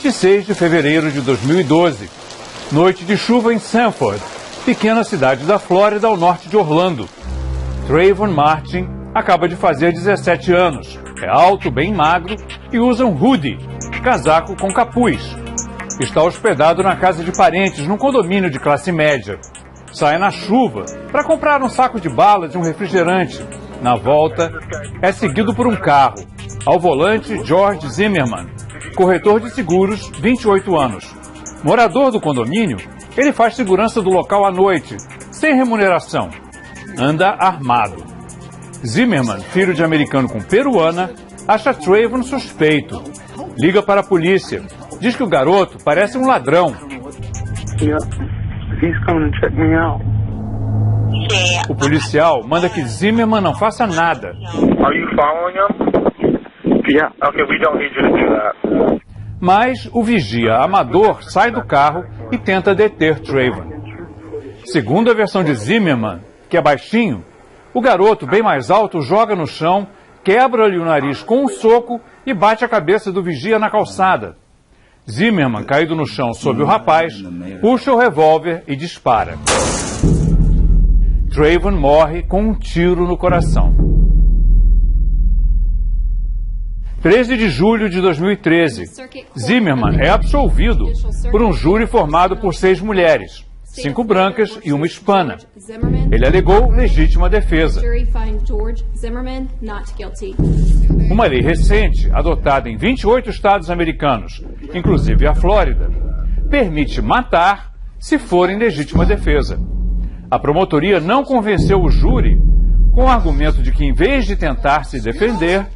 26 de fevereiro de 2012. Noite de chuva em Sanford, pequena cidade da Flórida ao norte de Orlando. Trayvon Martin acaba de fazer 17 anos. É alto, bem magro e usa um hoodie, casaco com capuz. Está hospedado na casa de parentes num condomínio de classe média. Sai na chuva para comprar um saco de balas e um refrigerante. Na volta, é seguido por um carro. Ao volante, George Zimmerman, corretor de seguros, 28 anos. Morador do condomínio, ele faz segurança do local à noite, sem remuneração. Anda armado. Zimmerman, filho de americano com peruana, acha Trayvon suspeito. Liga para a polícia. Diz que o garoto parece um ladrão. O policial manda que Zimmerman não faça nada. Mas o vigia amador sai do carro e tenta deter Trayvon. Segundo a versão de Zimmerman, que é baixinho, o garoto, bem mais alto, joga no chão, quebra-lhe o nariz com um soco e bate a cabeça do vigia na calçada. Zimmerman, caído no chão sob o rapaz, puxa o revólver e dispara. Trayvon morre com um tiro no coração. 13 de julho de 2013, Zimmerman é absolvido por um júri formado por 6 mulheres, 5 brancas e uma hispana. Ele alegou legítima defesa. Uma lei recente, adotada em 28 estados americanos, inclusive a Flórida, permite matar se for em legítima defesa. A promotoria não convenceu o júri com o argumento de que, em vez de tentar se defender,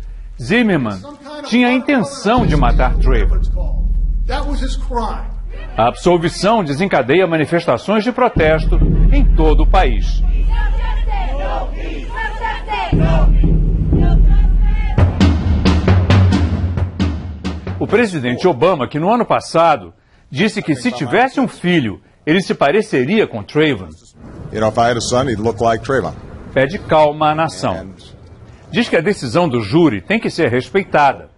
Zimmerman tinha a intenção de matar Trayvon. A absolvição desencadeia manifestações de protesto em todo o país. O presidente Obama, que no ano passado disse que se tivesse um filho, ele se pareceria com Trayvon, pede calma à nação. Diz que a decisão do júri tem que ser respeitada.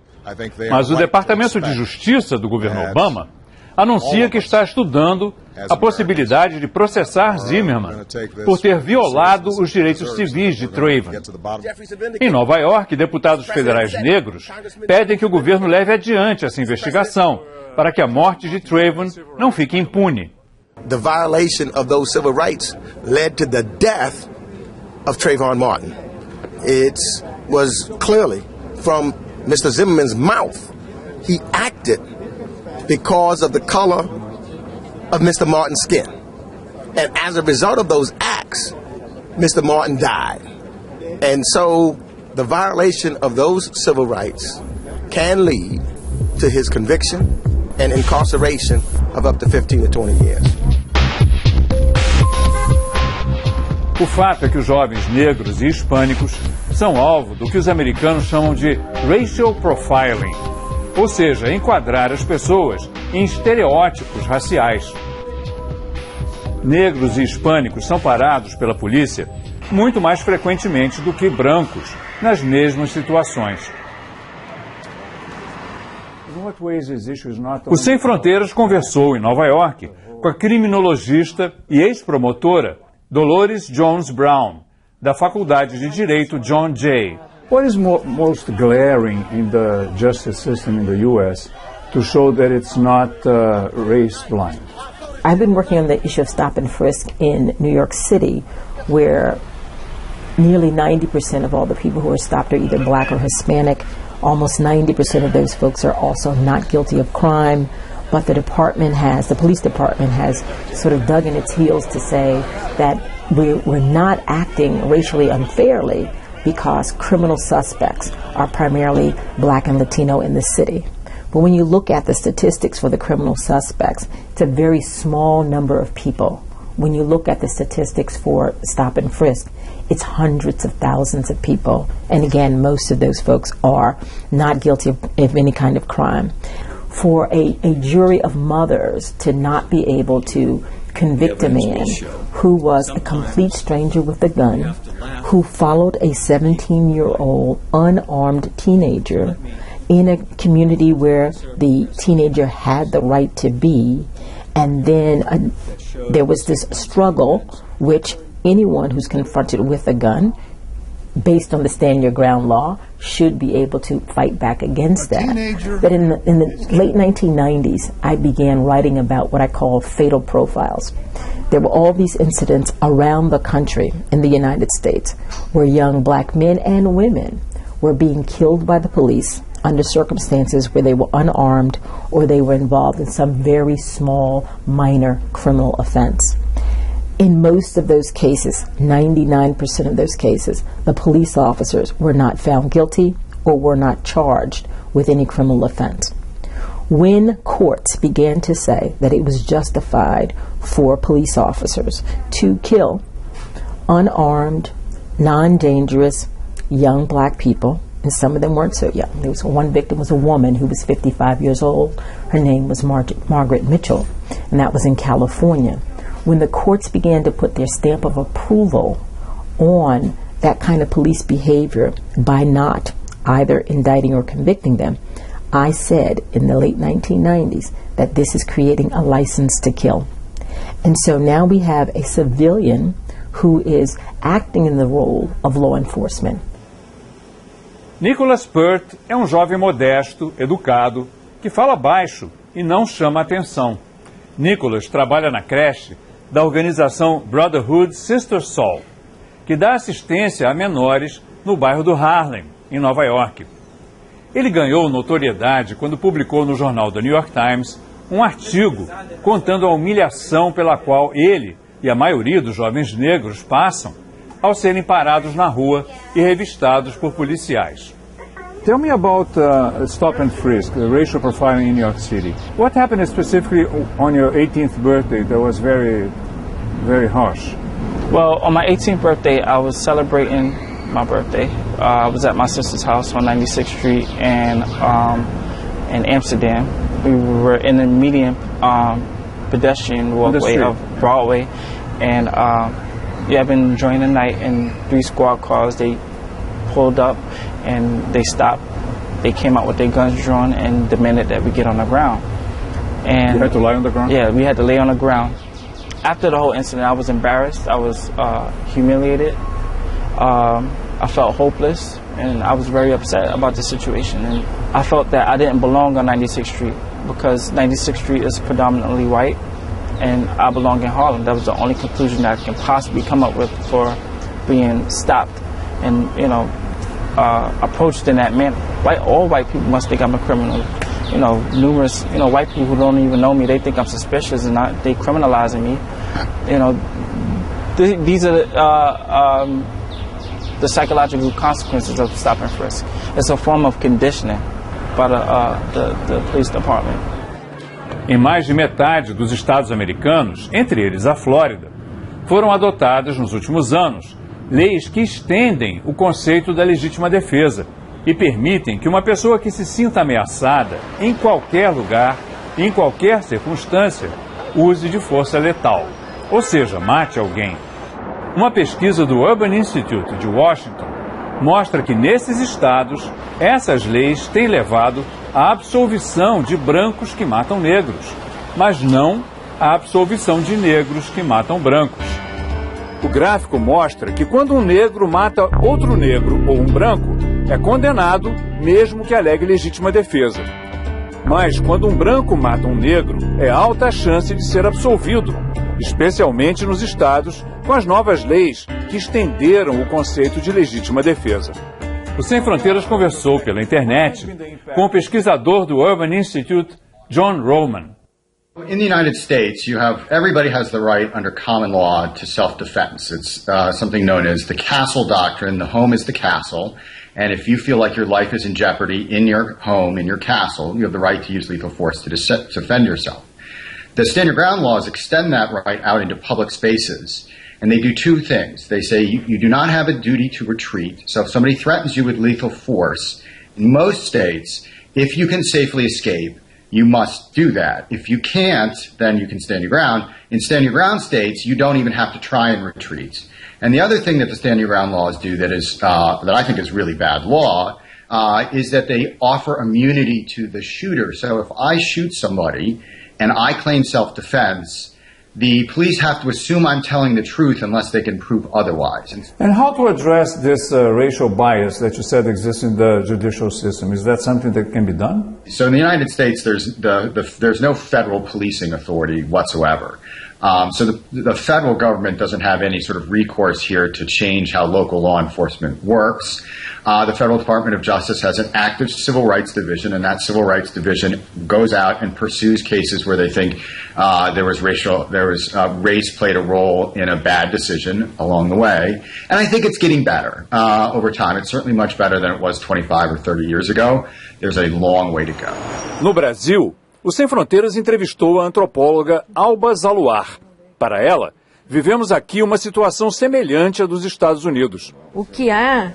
Mas o Departamento de Justiça do governo Obama anuncia que está estudando a possibilidade de processar Zimmerman por ter violado os direitos civis de Trayvon. Em Nova York, deputados federais negros pedem que o governo leve adiante essa investigação para que a morte de Trayvon não fique impune. The violation of those civil rights led to the death of Trayvon Martin. It was clearly from Mr. Zimmerman's mouth. He acted because of the color of Mr. Martin's skin. And as a result of those acts, Mr. Martin died. And so the violation of those civil rights can lead to his conviction and incarceration of up to 15 to 20 years. O fato é que os jovens negros e hispânicos são alvo do que os americanos chamam de racial profiling, ou seja, enquadrar as pessoas em estereótipos raciais. Negros e hispânicos são parados pela polícia muito mais frequentemente do que brancos nas mesmas situações. O Sem Fronteiras conversou em Nova York com a criminologista e ex-promotora Dolores Jones Brown, da Faculdade de Direito John Jay. What is most glaring in the justice system in the U.S. to show that it's not race blind? I've been working on the issue of stop and frisk in New York City, where nearly 90% of all the people who are stopped are either black or Hispanic. Almost 90% of those folks are also not guilty of crime, but the police department has sort of dug in its heels to say that we're not acting racially unfairly because criminal suspects are primarily black and Latino in the city. But when you look at the statistics for the criminal suspects, it's a very small number of people. When you look at the statistics for stop and frisk, it's hundreds of thousands of people. And again, most of those folks are not guilty of any kind of crime. For a jury of mothers to not be able to convict a man who was a complete stranger with a gun, who followed a 17-year-old unarmed teenager in a community where the teenager had the right to be, and then there was this struggle, which anyone who's confronted with a gun, based on the stand your ground law, should be able to fight back against that. But in the late 1990s, I began writing about what I call fatal profiles. There were all these incidents around the country in the United States where young black men and women were being killed by the police under circumstances where they were unarmed or they were involved in some very small, minor criminal offense. In most of those cases, 99% of those cases, the police officers were not found guilty or were not charged with any criminal offense. When courts began to say that it was justified for police officers to kill unarmed, non-dangerous young black people, and some of them weren't so young. There was one victim was a woman who was 55 years old. Her name was Margaret Mitchell, and that was in California. When the courts began to put their stamp of approval on that kind of police behavior by not either indicting or convicting them, I said in the late 1990s that this is creating a license to kill. And so now we have a civilian who is acting in the role of law enforcement. Nicholas Peart é um jovem modesto, educado, que fala baixo e não chama atenção. Nicholas trabalha na creche da organização Brotherhood Sister Sol, que dá assistência a menores no bairro do Harlem, em Nova York. Ele ganhou notoriedade quando publicou no jornal The New York Times um artigo contando a humilhação pela qual ele e a maioria dos jovens negros passam ao serem parados na rua e revistados por policiais. Tell me about stop and frisk, racial profiling in New York City. What happened specifically on your 18th birthday that was very, very harsh? Well, on my 18th birthday, I was celebrating my birthday. I was at my sister's house on 96th Street in Amsterdam. We were in the median pedestrian walkway of Broadway, and I've been enjoying the night. And 3 squad cars, they pulled up and they stopped. They came out with their guns drawn and demanded that we get on the ground. And you had to lie on the ground? Yeah, we had to lay on the ground. After the whole incident, I was embarrassed. I was humiliated. I felt hopeless, and I was very upset about the situation. And I felt that I didn't belong on 96th Street because 96th Street is predominantly white, and I belong in Harlem. That was the only conclusion that I can possibly come up with for being stopped and, approached in that manner. All white people must think I'm a criminal. Numerous, white people who don't even know me, they think I'm suspicious and they criminalizing me. These are the psychological consequences of stop and frisk. It's a form of conditioning by the police department. Em mais de metade dos estados americanos, entre eles a Flórida, foram adotadas nos últimos anos leis que estendem o conceito da legítima defesa e permitem que uma pessoa que se sinta ameaçada em qualquer lugar, em qualquer circunstância, use de força letal, ou seja, mate alguém. Uma pesquisa do Urban Institute de Washington mostra que nesses estados, essas leis têm levado à absolvição de brancos que matam negros, mas não à absolvição de negros que matam brancos. O gráfico mostra que quando um negro mata outro negro ou um branco, é condenado mesmo que alegue legítima defesa. Mas quando um branco mata um negro, é alta a chance de ser absolvido, especialmente nos estados com as novas leis que estenderam o conceito de legítima defesa. O Sem Fronteiras conversou pela internet com o pesquisador do Urban Institute, John Roman. In the United States, everybody has the right under common law to self-defense. It's something known as the castle doctrine. The home is the castle. And if you feel like your life is in jeopardy in your home, in your castle, you have the right to use lethal force to defend yourself. The Stand Your Ground laws extend that right out into public spaces. And they do 2 things. They say you do not have a duty to retreat. So if somebody threatens you with lethal force, in most states, if you can safely escape, you must do that. If you can't, then you can stand your ground. In stand your ground states, you don't even have to try and retreat. And the other thing that the stand your ground laws do that I think is really bad law, is that they offer immunity to the shooter. So if I shoot somebody and I claim self-defense, the police have to assume I'm telling the truth unless they can prove otherwise. And how to address this racial bias that you said exists in the judicial system? Is that something that can be done? So in the United States, there's no federal policing authority whatsoever. So the federal government doesn't have any sort of recourse here to change how local law enforcement works. The Federal Department of Justice has an active civil rights division, and that civil rights division goes out and pursues cases where they think race played a role in a bad decision along the way. And I think it's getting better over time. It's certainly much better than it was 25 or 30 years ago. There's a long way to go. No Brasil, o Sem Fronteiras entrevistou a antropóloga Alba Zaluar. Para ela, vivemos aqui uma situação semelhante à dos Estados Unidos. O que há,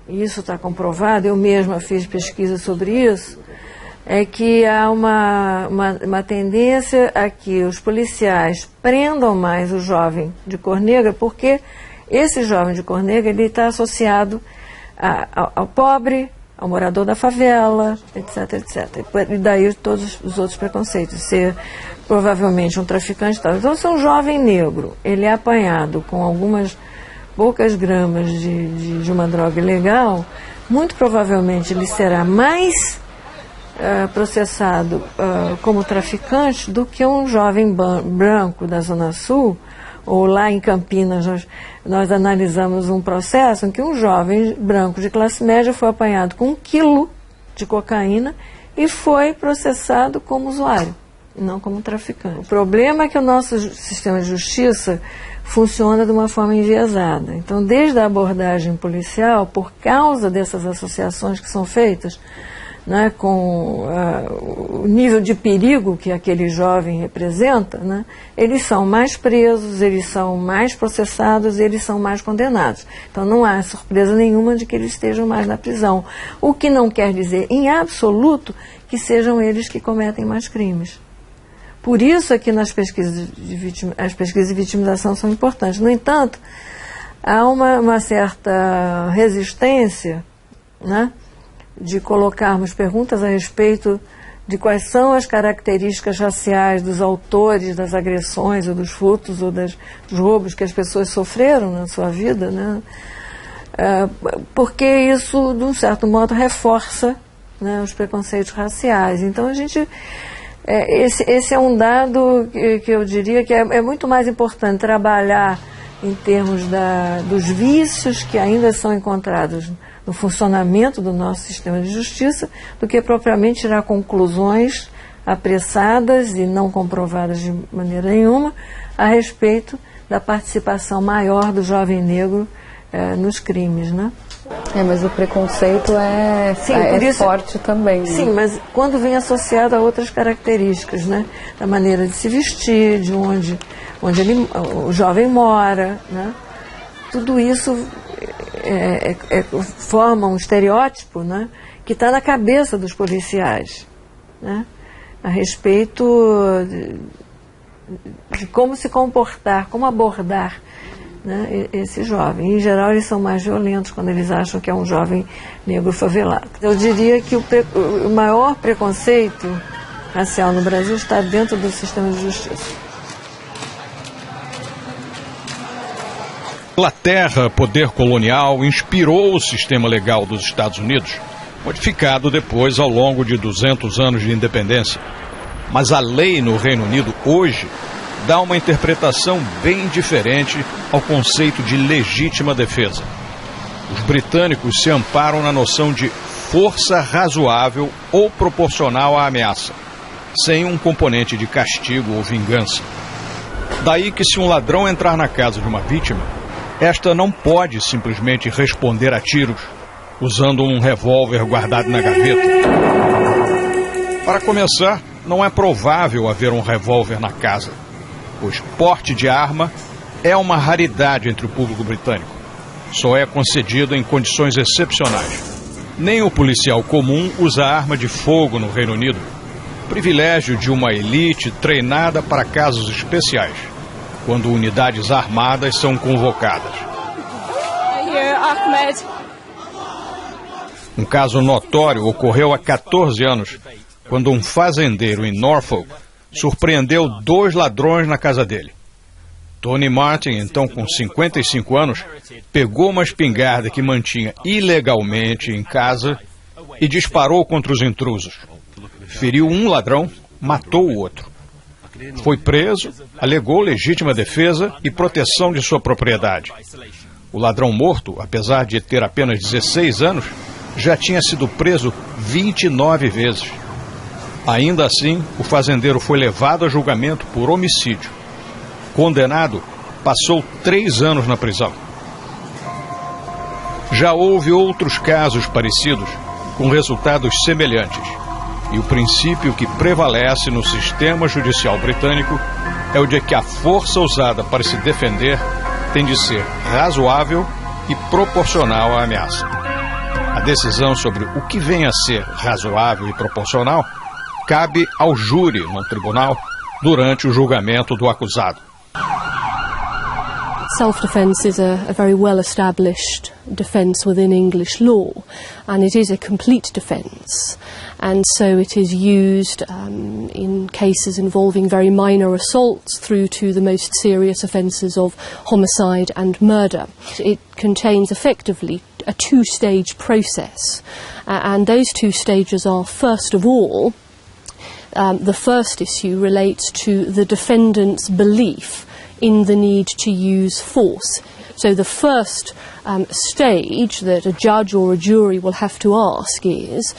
e isso está comprovado, eu mesma fiz pesquisa sobre isso, é que há uma tendência a que os policiais prendam mais o jovem de cor negra, porque esse jovem de cor negra está associado ao pobre, ao morador da favela, etc, etc. E daí todos os outros preconceitos, ser provavelmente um traficante e tal. Então, se um jovem negro, ele é apanhado com algumas poucas gramas de uma droga ilegal, muito provavelmente ele será mais processado como traficante do que um jovem branco da Zona Sul, ou lá em Campinas nós analisamos um processo em que um jovem branco de classe média foi apanhado com 1 quilo de cocaína e foi processado como usuário, não como traficante. O problema é que o nosso sistema de justiça funciona de uma forma enviesada. Então, desde a abordagem policial, por causa dessas associações que são feitas, né, com o nível de perigo que aquele jovem representa, né, eles são mais presos, eles são mais processados, eles são mais condenados. Então não há surpresa nenhuma de que eles estejam mais na prisão. O que não quer dizer, em absoluto, que sejam eles que cometem mais crimes. Por isso é que nas pesquisas as pesquisas de vitimização são importantes. No entanto, há uma certa resistência, né, de colocarmos perguntas a respeito de quais são as características raciais dos autores das agressões ou dos furtos ou dos roubos que as pessoas sofreram na sua vida, né? Porque isso, de um certo modo, reforça, né, os preconceitos raciais. Então, a gente... esse é um dado que eu diria que é muito mais importante trabalhar em termos dos vícios que ainda são encontrados no funcionamento do nosso sistema de justiça, do que propriamente tirar conclusões apressadas e não comprovadas de maneira nenhuma a respeito da participação maior do jovem negro nos crimes, né? Mas o preconceito é forte também. Sim, né? mas quando vem associado a outras características, né? Da maneira de se vestir, de onde o jovem mora, né? Tudo isso forma um estereótipo, né, que está na cabeça dos policiais, né, a respeito de como se comportar, como abordar, né, esse jovem. Em geral, eles são mais violentos quando eles acham que é um jovem negro favelado. Eu diria que o maior preconceito racial no Brasil está dentro do sistema de justiça. A Inglaterra, poder colonial, inspirou o sistema legal dos Estados Unidos, modificado depois ao longo de 200 anos de independência. Mas a lei no Reino Unido hoje dá uma interpretação bem diferente ao conceito de legítima defesa. Os britânicos se amparam na noção de força razoável ou proporcional à ameaça, sem um componente de castigo ou vingança. Daí que se um ladrão entrar na casa de uma vítima, esta não pode simplesmente responder a tiros, usando um revólver guardado na gaveta. Para começar, não é provável haver um revólver na casa, pois porte de arma é uma raridade entre o público britânico. Só é concedido em condições excepcionais. Nem o policial comum usa arma de fogo no Reino Unido, privilégio de uma elite treinada para casos especiais, quando unidades armadas são convocadas. Um caso notório ocorreu há 14 anos, quando um fazendeiro em Norfolk surpreendeu 2 ladrões na casa dele. Tony Martin, então com 55 anos, pegou uma espingarda que mantinha ilegalmente em casa e disparou contra os intrusos. Feriu um ladrão, matou o outro. Foi preso, alegou legítima defesa e proteção de sua propriedade. O ladrão morto, apesar de ter apenas 16 anos, já tinha sido preso 29 vezes. Ainda assim, o fazendeiro foi levado a julgamento por homicídio. Condenado, passou 3 anos na prisão. Já houve outros casos parecidos, com resultados semelhantes. E o princípio que prevalece no sistema judicial britânico é o de que a força usada para se defender tem de ser razoável e proporcional à ameaça. A decisão sobre o que vem a ser razoável e proporcional cabe ao júri no tribunal durante o julgamento do acusado. Self-defence is a very well-established defence within English law, and it is a complete defence. And so it is used in cases involving very minor assaults through to the most serious offences of homicide and murder. It contains effectively a 2-stage process, and those 2 stages are, first of all, the first issue relates to the defendant's belief in the need to use force. So the first stage that a judge or a jury will have to ask is,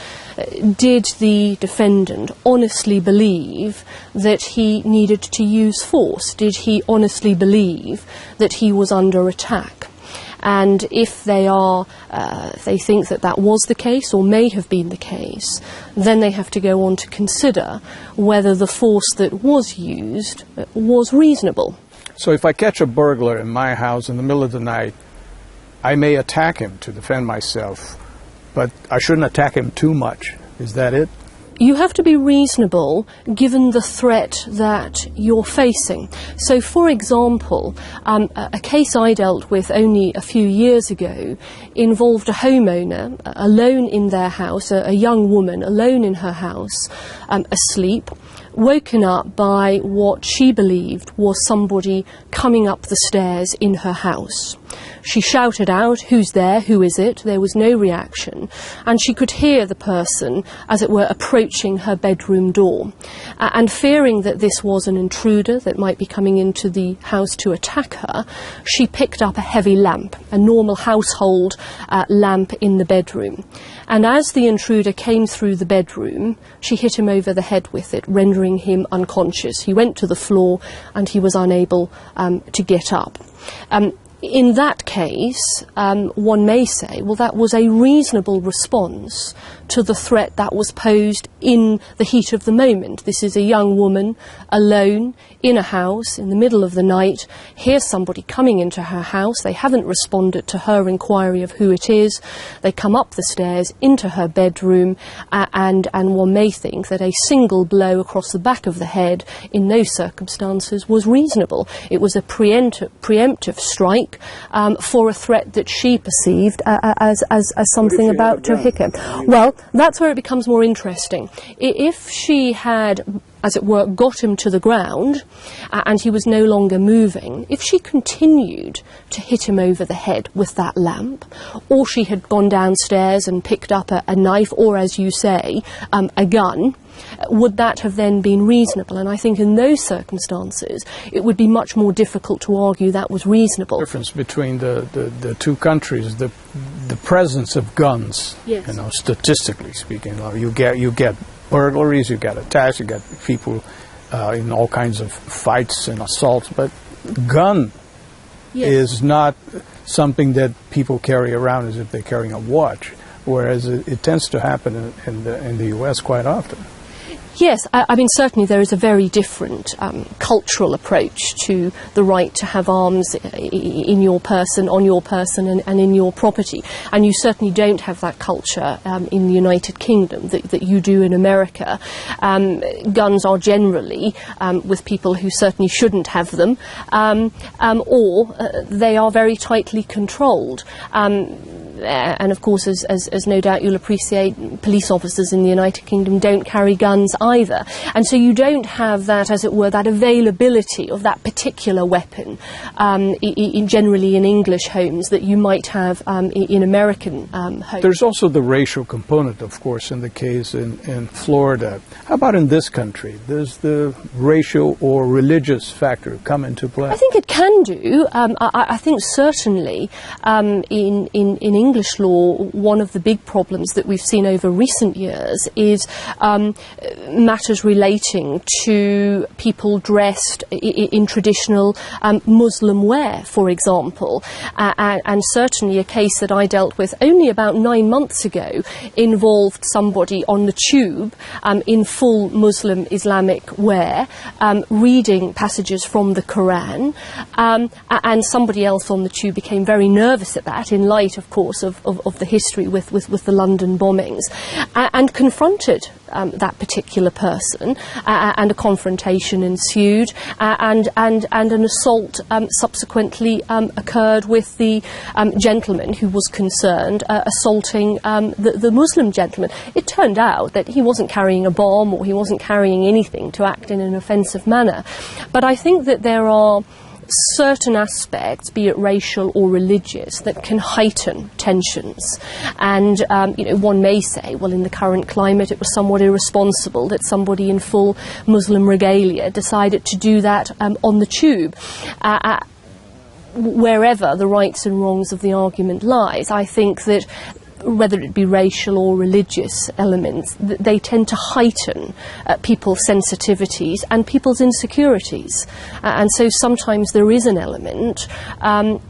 did the defendant honestly believe that he needed to use force? Did he honestly believe that he was under attack? And if they think that that was the case or may have been the case, then they have to go on to consider whether the force that was used was reasonable. So if I catch a burglar in my house in the middle of the night, I may attack him to defend myself, but I shouldn't attack him too much. Is that it? You have to be reasonable given the threat that you're facing. So, for example, a case I dealt with only a few years ago involved a homeowner alone in their house, a young woman alone in her house, asleep, woken up by what she believed was somebody coming up the stairs in her house. She shouted out, "Who's there? Who is it?" There was no reaction, and she could hear the person, as it were, approaching her bedroom door. And fearing that this was an intruder that might be coming into the house to attack her, she picked up a heavy lamp, a normal household lamp in the bedroom. And as the intruder came through the bedroom, she hit him over the head with it, rendering him unconscious. He went to the floor and he was unable to get up. In that case, one may say, well, that was a reasonable response to the threat that was posed in the heat of the moment. This is a young woman alone in a house in the middle of the night, hears somebody coming into her house. They haven't responded to her inquiry of who it is. They come up the stairs into her bedroom, and one may think that a single blow across the back of the head in those circumstances was reasonable. It was a preemptive strike for a threat that she perceived as something about to hit her. Well, that's where it becomes more interesting. If she had, as it were, got him to the ground and he was no longer moving, if she continued to hit him over the head with that lamp, or she had gone downstairs and picked up a knife or, as you say, a gun, would that have then been reasonable? And I think in those circumstances it would be much more difficult to argue that was reasonable. The difference between the two countries, the presence of guns, yes. You know, statistically speaking, you get burglaries, you get attacks, you get people in all kinds of fights and assaults, but gun yes. is not something that people carry around as if they're carrying a watch, whereas it tends to happen in the U.S. quite often. Yes, I mean, certainly there is a very different cultural approach to the right to have arms in your person, on your person, and in your property. And you certainly don't have that culture in the United Kingdom that you do in America. Guns are generally with people who certainly shouldn't have them, or they are very tightly controlled. And of course, as no doubt you'll appreciate, police officers in the United Kingdom don't carry guns either. And so you don't have that, as it were, that availability of that particular weapon generally in English homes that you might have in American homes. There's also the racial component, of course, in the case in Florida. How about in this country? Does the racial or religious factor come into play? I think it can do. I think certainly in English law, one of the big problems that we've seen over recent years is matters relating to people dressed in traditional Muslim wear, for example. And certainly a case that I dealt with only about 9 months ago involved somebody on the tube in full Muslim Islamic wear, reading passages from the Quran, and somebody else on the tube became very nervous at that, in light, of course, of the history with the London bombings, and confronted that particular person, and a confrontation ensued, and an assault subsequently occurred with the gentleman who was concerned, assaulting the Muslim gentleman. It turned out that he wasn't carrying a bomb, or he wasn't carrying anything to act in an offensive manner. But I think that there are certain aspects, be it racial or religious, that can heighten tensions. And one may say, well, in the current climate it was somewhat irresponsible that somebody in full Muslim regalia decided to do that on the tube. Wherever the rights and wrongs of the argument lies, I think that whether it be racial or religious elements, they tend to heighten people's sensitivities and people's insecurities. And so sometimes there is an element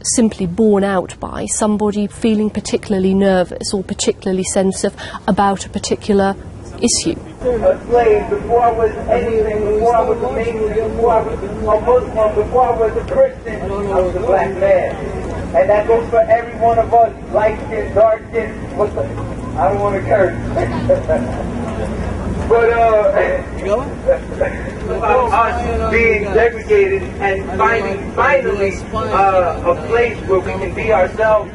simply borne out by somebody feeling particularly nervous or particularly sensitive about a particular issue. A slave, before I was anything, before I was a Muslim, before I was a Muslim, before I was a Christian, I was a black man. And that goes for every one of us, light skin, dark skin. I don't want to curse. But us being segregated and finding finally a place where we can be ourselves